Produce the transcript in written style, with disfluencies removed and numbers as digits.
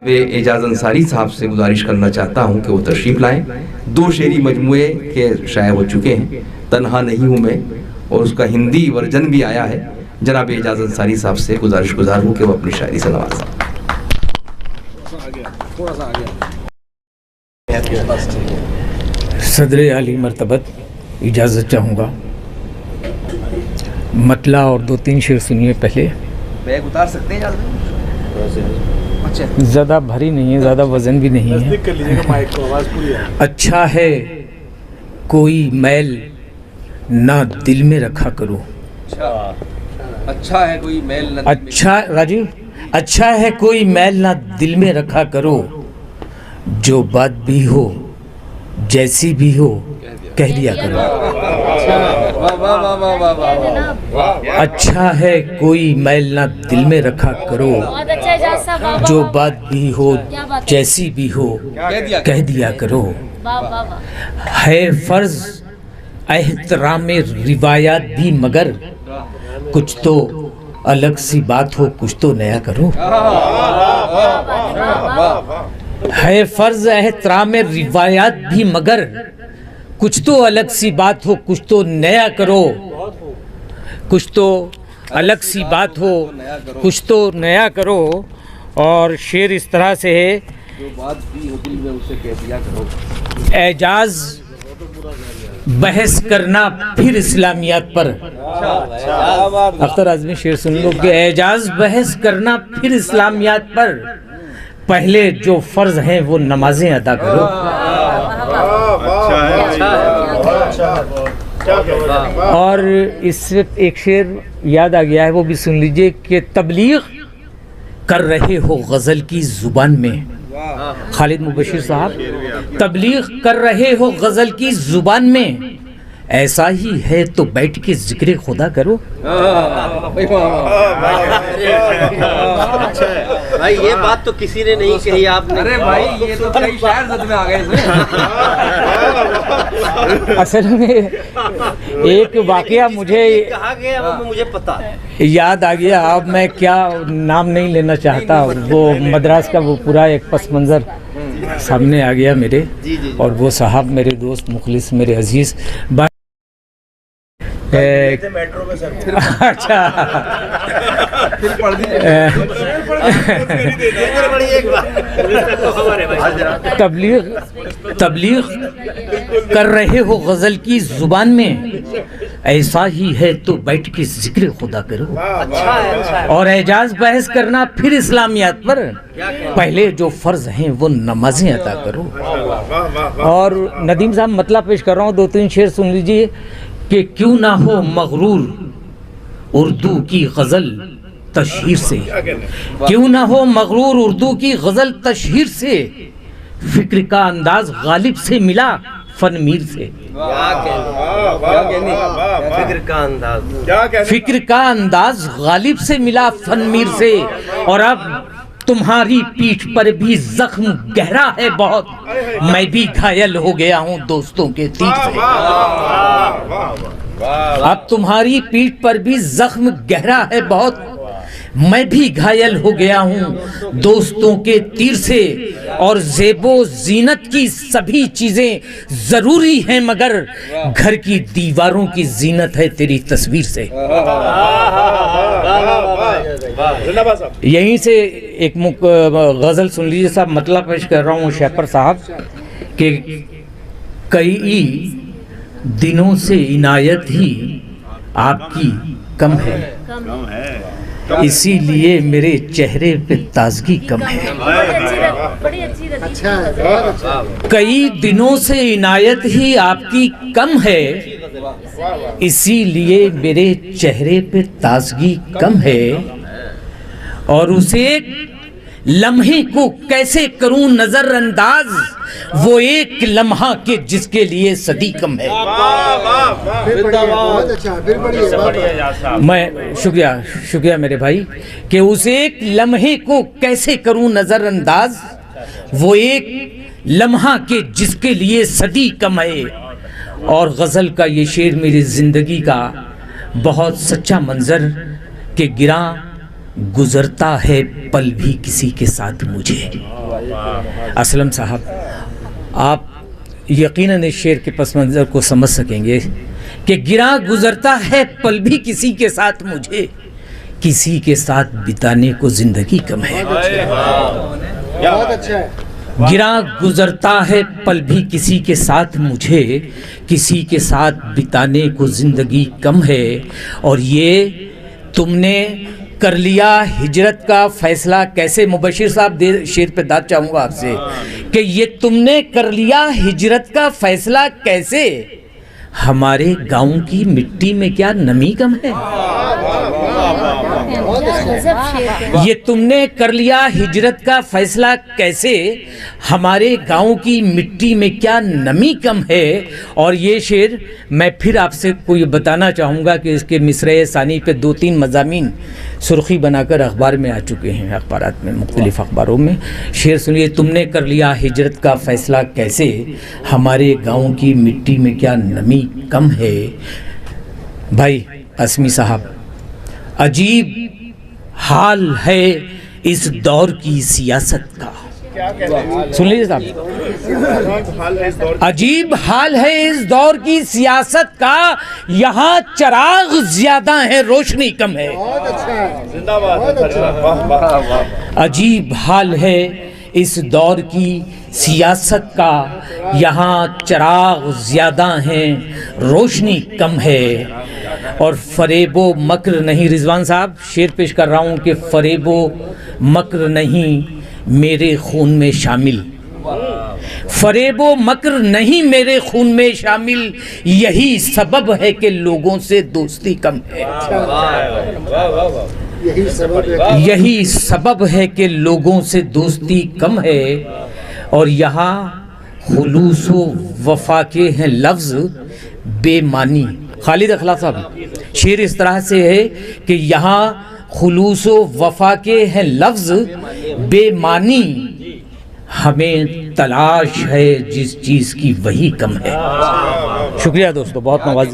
اعجاز انصاری صاحب سے گزارش کرنا چاہتا ہوں کہ وہ تشریف لائیں. 2 شعری مجموعے کے شائع ہو چکے ہیں, تنہا نہیں ہوں میں, اور اس کا ہندی ورژن بھی آیا ہے. جناب اعجاز انصاری صاحب سے گزارش گزار ہوں کہ وہ اپنی شاعری سے نوازیں. صدر عالی مرتبت اجازت چاہوں گا, مطلع اور 2-3 شعر سنیے. پہلے بیگ اتار سکتے ہیں, زیادہ بھاری نہیں ہے, زیادہ وزن بھی نہیں ہے. اچھا ہے کوئی میل نہ دل میں رکھا کرو. اچھا ہے کوئی میل نہ, اچھا راجیو, اچھا ہے کوئی میل نہ دل میں رکھا کرو, جو بات بھی ہو جیسی بھی ہو کہہ دیا کرو. اچھا ہے کوئی میل نہ دل میں رکھا کرو, جو بات بھی ہو جیسی بھی ہو کہہ دیا کرو. ہے فرض احترام روایات بھی, مگر کچھ تو الگ سی بات ہو, کچھ تو نیا کرو. ہے فرض احترام روایات بھی, مگر کچھ تو الگ سی بات ہو, کچھ تو نیا کرو. کچھ تو الگ سی بات ہو, کچھ تو نیا کرو. اور شعر اس طرح سے ہے, جو بات بھی ہو دل میں اسے کہہ دیا کرو. اعجاز بحث کرنا پھر اسلامیات پر. اختر اعظمی شعر سن لو کہ اعجاز بحث کرنا پھر اسلامیات پر, پہلے جو فرض ہیں وہ نمازیں ادا کرو. اور اس سے ایک شعر یاد آ گیا ہے, وہ بھی سن لیجئے کہ تبلیغ کر رہے ہو غزل کی زبان میں. خالد مبشر صاحب, تبلیغ کر رہے ہو غزل کی زبان میں, ایسا ہی ہے تو بیٹھ کے ذکر خدا کرو. بھائی یہ بات تو کسی نے نہیں کہی, آپ نے. ارے بھائی یہ تو کئی شاعر زد میں آ گئے اس میں. اصل میں ایک واقعہ مجھے کہا گیا مجھے پتا یاد آ گیا, اب میں کیا نام نہیں لینا چاہتا. وہ مدراس کا وہ پورا ایک پس منظر سامنے آ گیا میرے, اور وہ صاحب میرے دوست مخلص میرے عزیز. اچھا تبلیغ کر رہے ہو غزل کی زبان میں, ایسا ہی ہے تو بیٹھ کے ذکر خدا کرو. اور اعجاز بحث کرنا پھر اسلامیات پر, پہلے جو فرض ہیں وہ نمازیں ادا کرو. اور ندیم صاحب مطلع پیش کر رہا ہوں, 2-3 شعر سن لیجئے کہ کیوں نہ ہو مغرور اردو کی غزل تشہیر سے. کیوں نہ ہو مغرور اردو کی غزل تشہیر سے, فکر کا انداز غالب سے ملا فن میر سے. فکر کا انداز غالب سے ملا فن میر سے, اور اب تمہاری پیٹھ پر بھی زخم گہرا ہے بہت, میں بھی گھائل ہو گیا ہوں دوستوں کے تیر سے. اب تمہاری پیٹھ پر بھی زخم گہرا ہے بہت, میں بھی گھائل ہو گیا ہوں دوستوں کے تیر سے. اور زیب و زینت کی سبھی چیزیں ضروری ہیں, مگر گھر کی دیواروں کی زینت ہے تیری تصویر سے. یہیں سے ایک غزل سن لیجیے صاحب, مطلع پیش کر رہا ہوں شیپر صاحب کہ کئی دنوں سے عنایت ہی آپ کی کم ہے, اسی لیے میرے چہرے پہ تازگی کم ہے. کئی دنوں سے عنایت ہی آپ کی کم ہے, اسی لیے میرے چہرے پہ تازگی کم ہے. اور اسے ایک لمحے کو کیسے کروں نظر انداز, وہ ایک لمحہ کہ جس کے لیے صدی کم ہے. میں شکریہ میرے بھائی کہ اس ایک لمحے کو کیسے کروں نظر انداز, وہ ایک لمحہ کہ جس کے لیے صدی کم ہے. اور غزل کا یہ شعر میری زندگی کا بہت سچا منظر کہ گراں گزرتا ہے پل بھی کسی کے ساتھ مجھے. اسلم صاحب آپ یقیناً اس شعر کے پس منظر کو سمجھ سکیں گے کہ گراں گزرتا ہے پل بھی کسی کے ساتھ مجھے, کسی کے ساتھ بتانے کو زندگی کم ہے. گراں گزرتا ہے پل بھی کسی کے ساتھ مجھے, کسی کے ساتھ بتانے کو زندگی کم ہے. اور یہ تم نے کر لیا ہجرت کا فیصلہ کیسے. مبشر صاحب شعر پہ داد چاہوں گا آپ سے کہ یہ تم نے کر لیا ہجرت کا فیصلہ کیسے, ہمارے گاؤں کی مٹی میں کیا نمی کم ہے. یہ تم نے کر لیا ہجرت کا فیصلہ کیسے, ہمارے گاؤں کی مٹی میں کیا نمی کم ہے. اور یہ شعر میں پھر آپ سے کوئی بتانا چاہوں گا کہ اس کے مصرعِ ثانی پہ 2-3 مضامین سرخی بنا کر اخبار میں آ چکے ہیں, اخبارات میں, مختلف اخباروں میں. شعر سنیے. تم نے کر لیا ہجرت کا فیصلہ کیسے, ہمارے گاؤں کی مٹی میں کیا نمی کم ہے. بھائی قاسمی صاحب, عجیب حال ہے اس دور کی سیاست کا. سن لیجیے صاحب, عجیب حال ہے اس دور کی سیاست کا, یہاں چراغ زیادہ ہے روشنی کم ہے. عجیب حال ہے اس دور کی سیاست کا, یہاں چراغ زیادہ ہیں روشنی کم ہے. اور فریب و مکر نہیں, رضوان صاحب شعر پیش کر رہا ہوں کہ فریب و مکر نہیں میرے خون میں شامل, فریب و مکر نہیں میرے خون میں شامل, یہی سبب ہے کہ لوگوں سے دوستی کم ہے. یہی سبب ہے کہ لوگوں سے دوستی کم ہے. اور یہاں خلوص و وفا کے ہیں لفظ بے معنی. خالد اخلاق صاحب شعر اس طرح سے ہے کہ یہاں خلوص و وفا کے ہیں لفظ بے معنی, ہمیں تلاش ہے جس چیز کی وہی کم ہے. شکریہ دوستو, بہت نوازی.